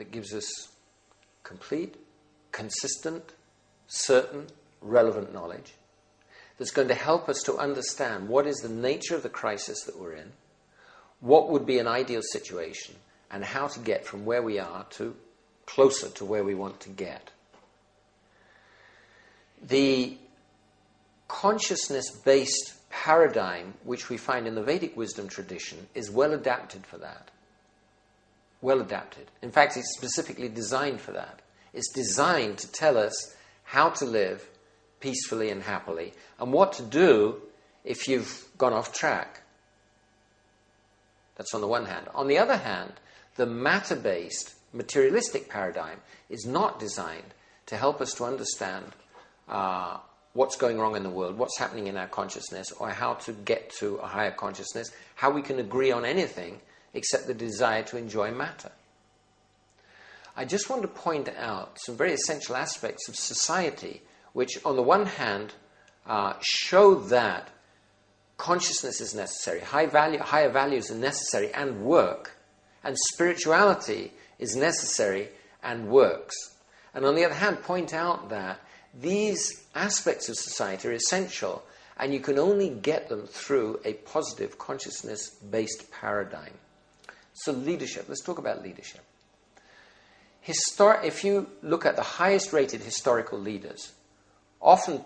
that gives us complete, consistent, certain, relevant knowledge, that's going to help us to understand what is the nature of the crisis that we're in, what would be an ideal situation, and how to get from where we are to closer to where we want to get. The consciousness-based paradigm which we find in the Vedic wisdom tradition is well adapted for that. Well adapted. In fact, it's specifically designed for that. It's designed to tell us how to live peacefully and happily, and what to do if you've gone off track. That's on the one hand. On the other hand, the matter-based, materialistic paradigm is not designed to help us to understand what's going wrong in the world, what's happening in our consciousness, or how to get to a higher consciousness, how we can agree on anything except the desire to enjoy matter. I just want to point out some very essential aspects of society which, on the one hand, show that consciousness is necessary, higher values are necessary and work, and spirituality is necessary and works. And on the other hand, point out that these aspects of society are essential, and you can only get them through a positive consciousness-based paradigm. So leadership, let's talk about leadership. If you look at the highest rated historical leaders, often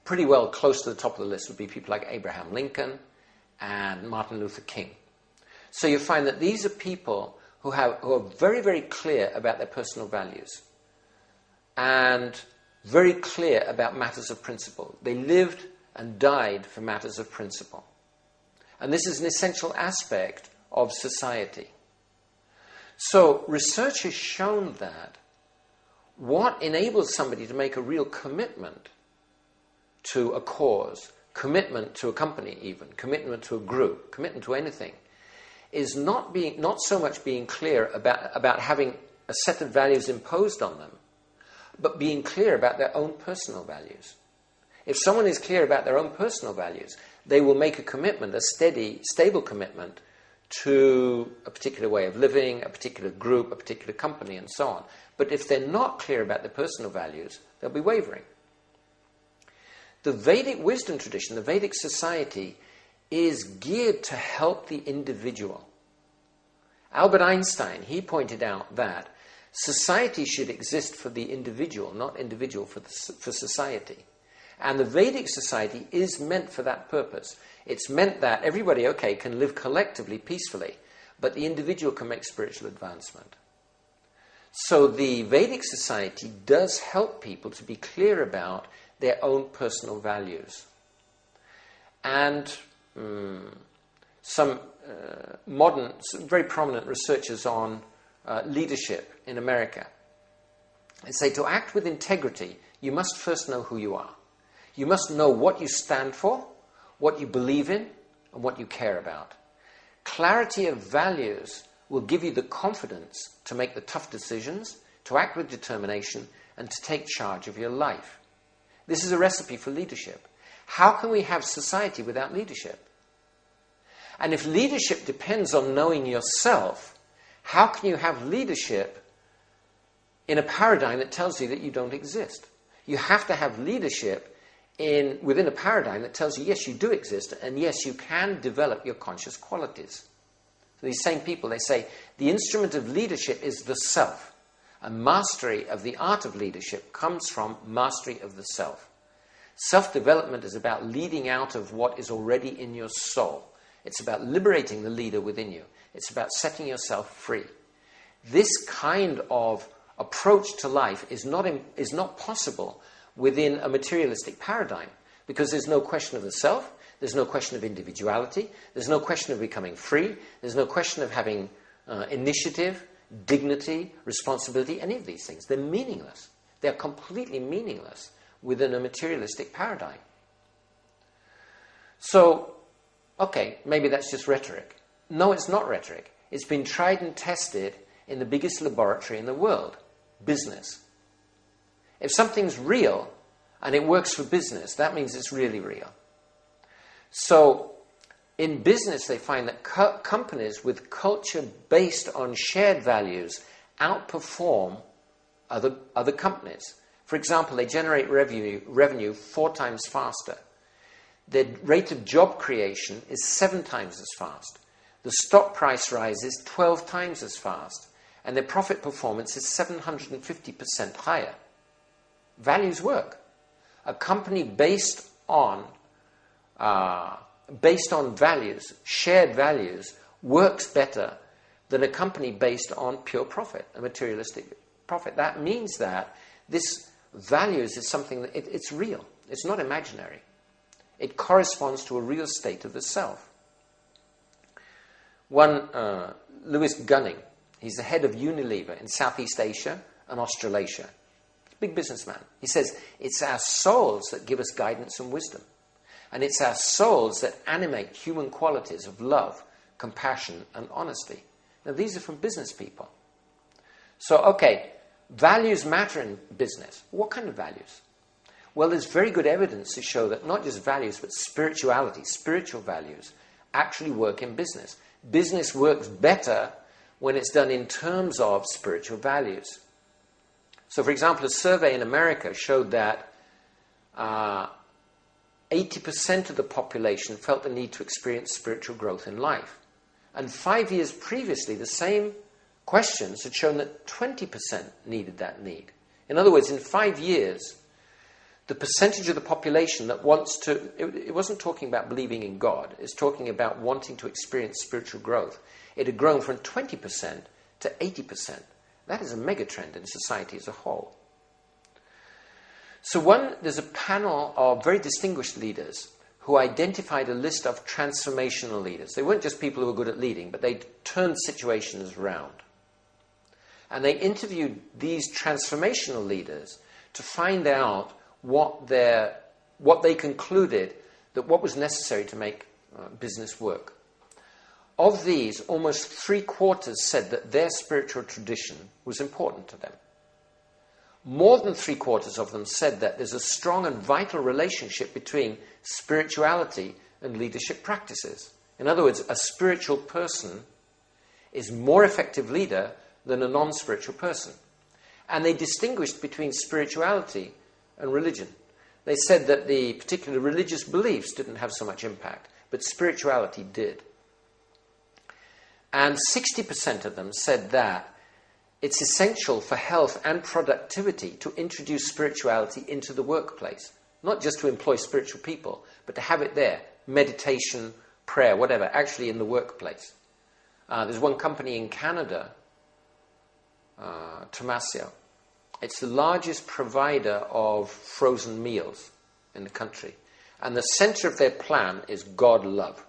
pretty well close to the top of the list would be people like Abraham Lincoln and Martin Luther King. So you find that these are people who are very, very clear about their personal values and very clear about matters of principle. They lived and died for matters of principle. And this is an essential aspect of society. So research has shown that what enables somebody to make a real commitment to a cause, commitment to a company even, commitment to a group, commitment to anything, is not so much being clear about having a set of values imposed on them, but being clear about their own personal values. If someone is clear about their own personal values, they will make a commitment, a steady, stable commitment to a particular way of living, a particular group, a particular company, and so on. But if they're not clear about their personal values, they'll be wavering. The Vedic wisdom tradition, the Vedic society, is geared to help the individual. Albert Einstein, he pointed out that society should exist for the individual, not individual for society. And the Vedic society is meant for that purpose. It's meant that everybody, can live collectively, peacefully, but the individual can make spiritual advancement. So the Vedic society does help people to be clear about their own personal values. And some very prominent researchers on leadership in America, they say to act with integrity, you must first know who you are. You must know what you stand for, what you believe in, and what you care about. Clarity of values will give you the confidence to make the tough decisions, to act with determination, and to take charge of your life. This is a recipe for leadership. How can we have society without leadership? And if leadership depends on knowing yourself, how can you have leadership in a paradigm that tells you that you don't exist? You have to have leadership within a paradigm that tells you, yes, you do exist, and yes, you can develop your conscious qualities. So these same people, they say, the instrument of leadership is the self. And mastery of the art of leadership comes from mastery of the self. Self-development is about leading out of what is already in your soul. It's about liberating the leader within you. It's about setting yourself free. This kind of approach to life is not possible within a materialistic paradigm, because there's no question of the self, there's no question of individuality, there's no question of becoming free, there's no question of having initiative, dignity, responsibility, any of these things. They're meaningless. They're completely meaningless within a materialistic paradigm. So, maybe that's just rhetoric. No, it's not rhetoric. It's been tried and tested in the biggest laboratory in the world, business. If something's real and it works for business, that means it's really real. So in business, they find that companies with culture based on shared values outperform other companies. For example, they generate revenue 4 times faster. Their rate of job creation is 7 times as fast. The stock price rises 12 times as fast. And their profit performance is 750% higher. Values work. A company based on values, shared values, works better than a company based on pure profit, a materialistic profit. That means that this values is something that it's real. It's not imaginary. It corresponds to a real state of the self. One, Louis Gunning, he's the head of Unilever in Southeast Asia and Australasia. He's a big businessman. He says, it's our souls that give us guidance and wisdom. And it's our souls that animate human qualities of love, compassion, and honesty. Now, these are from business people. So, okay, values matter in business. What kind of values? Well, there's very good evidence to show that not just values, but spirituality, spiritual values, actually work in business. Business works better when it's done in terms of spiritual values. So, for example, a survey in America showed that 80% of the population felt the need to experience spiritual growth in life. And 5 years previously, the same questions had shown that 20% needed that need. In other words, in 5 years, the percentage of the population that wants to... It wasn't talking about believing in God. It's talking about wanting to experience spiritual growth. It had grown from 20% to 80%. That is a megatrend in society as a whole. So there's a panel of very distinguished leaders who identified a list of transformational leaders. They weren't just people who were good at leading, but they turned situations around. And they interviewed these transformational leaders to find out what they concluded that what was necessary to make business work. Of these, almost 3/4 said that their spiritual tradition was important to them. More than 3/4 of them said that there's a strong and vital relationship between spirituality and leadership practices. In other words, a spiritual person is more effective leader than a non-spiritual person. And they distinguished between spirituality and religion. They said that the particular religious beliefs didn't have so much impact, but spirituality did. And 60% of them said that it's essential for health and productivity to introduce spirituality into the workplace. Not just to employ spiritual people, but to have it there. Meditation, prayer, whatever, actually in the workplace. There's one company in Canada, Tomasio. It's the largest provider of frozen meals in the country. And the center of their plan is God love.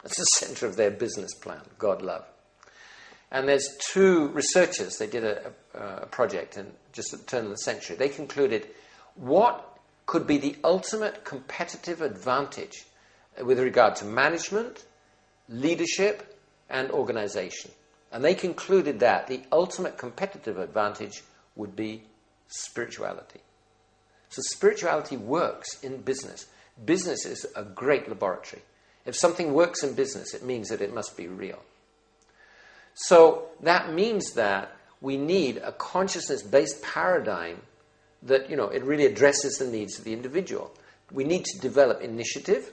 That's the center of their business plan, God love. And there's 2 researchers, they did a project just at the turn of the century. They concluded, what could be the ultimate competitive advantage with regard to management, leadership, and organization? And they concluded that the ultimate competitive advantage would be spirituality. So spirituality works in business. Business is a great laboratory. If something works in business, it means that it must be real. So that means that we need a consciousness-based paradigm that, it really addresses the needs of the individual. We need to develop initiative,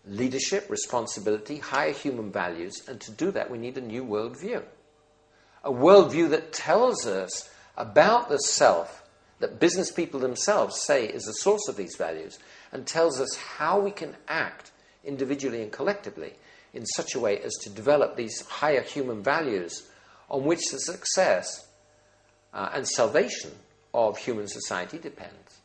leadership, responsibility, higher human values, and to do that we need a new worldview. A worldview that tells us about the self, that business people themselves say is the source of these values, and tells us how we can act individually and collectively in such a way as to develop these higher human values on which the success and salvation of human society depends.